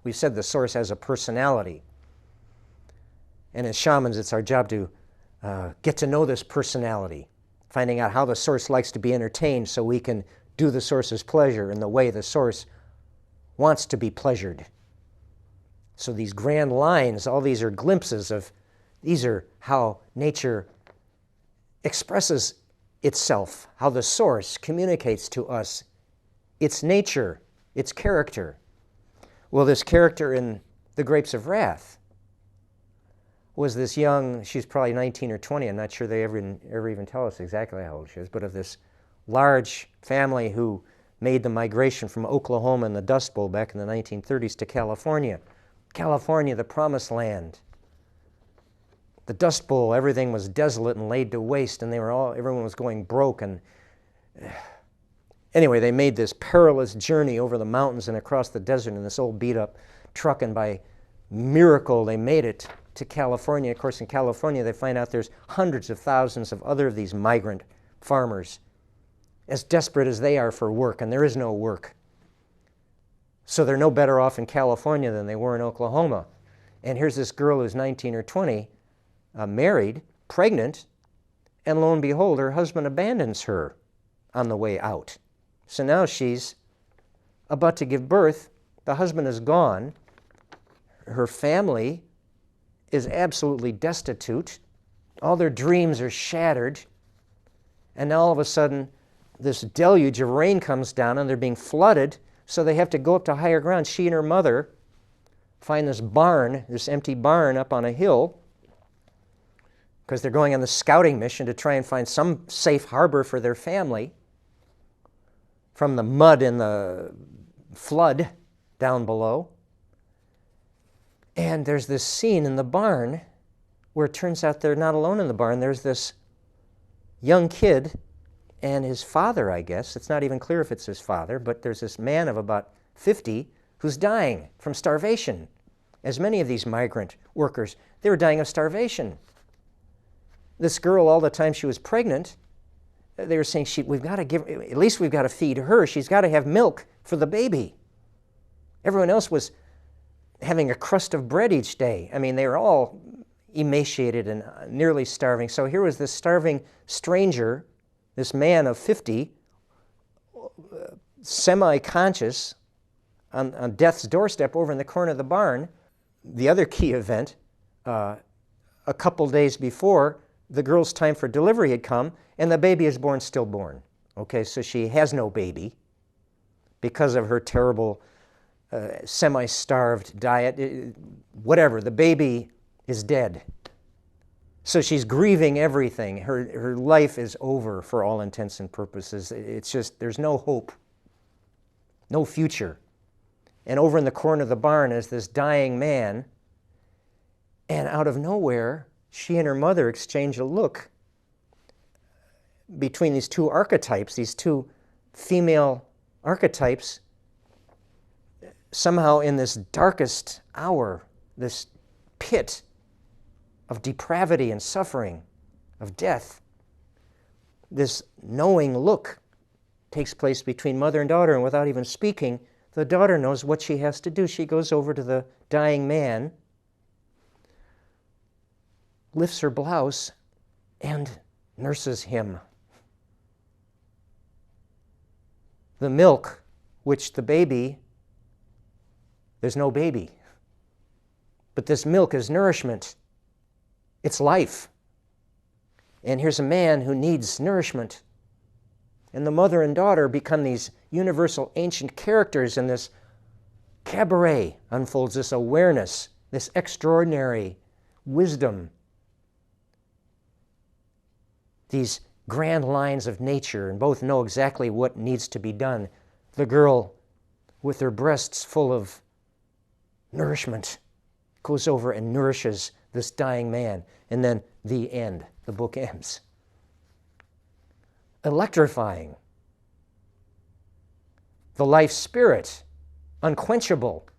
We've said the source has a personality. And as shamans, it's our job to get to know this personality, finding out how the source likes to be entertained so we can do the source's pleasure in the way the source wants to be pleasured. So these grand lines, all these are glimpses of, these are how nature expresses itself, how the source communicates to us its nature, its character. Well, this character in The Grapes of Wrath was this young, she's probably 19 or 20, I'm not sure they ever even tell us exactly how old she is, but of this large family who made the migration from Oklahoma in the Dust Bowl back in the 1930s to California. California, the promised land. The Dust Bowl, everything was desolate and laid to waste, and everyone was going broke. And anyway, they made this perilous journey over the mountains and across the desert in this old beat-up truck, and by miracle they made it to California. Of course, in California, they find out there's hundreds of thousands of other of these migrant farmers, as desperate as they are for work, and there is no work. So they're no better off in California than they were in Oklahoma. And here's this girl who's 19 or 20, married, pregnant, and lo and behold, her husband abandons her on the way out. So now she's about to give birth. The husband is gone. Her family is absolutely destitute. All their dreams are shattered. And now all of a sudden, this deluge of rain comes down and they're being flooded, so they have to go up to higher ground. She and her mother find this barn, this empty barn up on a hill, because they're going on the scouting mission to try and find some safe harbor for their family from the mud and the flood down below. And there's this scene in the barn where it turns out they're not alone in the barn. There's this young kid and his father, I guess. It's not even clear if it's his father, but there's this man of about 50 who's dying from starvation. As many of these migrant workers, they were dying of starvation. This girl, all the time she was pregnant, they were saying, we've got to give, at least we've got to feed her. She's got to have milk for the baby. Everyone else was having a crust of bread each day. I mean, they were all emaciated and nearly starving. So here was this starving stranger, this man of 50, semi-conscious, on death's doorstep over in the corner of the barn. The other key event, a couple days before, the girl's time for delivery had come, and the baby is born stillborn. Okay, so she has no baby because of her terrible semi-starved diet. Whatever, the baby is dead. So she's grieving everything. Her life is over for all intents and purposes. It's just, there's no hope, no future. And over in the corner of the barn is this dying man, and out of nowhere, she and her mother exchange a look between these two archetypes, these two female archetypes. Somehow in this darkest hour, this pit of depravity and suffering, of death, this knowing look takes place between mother and daughter, and without even speaking, the daughter knows what she has to do. She goes over to the dying man, lifts her blouse, and nurses him. The milk, which the baby, there's no baby, but this milk is nourishment. It's life. And here's a man who needs nourishment. And the mother and daughter become these universal ancient characters, and this cabaret unfolds, this awareness, this extraordinary wisdom, these grand lines of nature, and both know exactly what needs to be done. The girl, with her breasts full of nourishment, goes over and nourishes this dying man. And then the end. The book ends. Electrifying. The life spirit, unquenchable,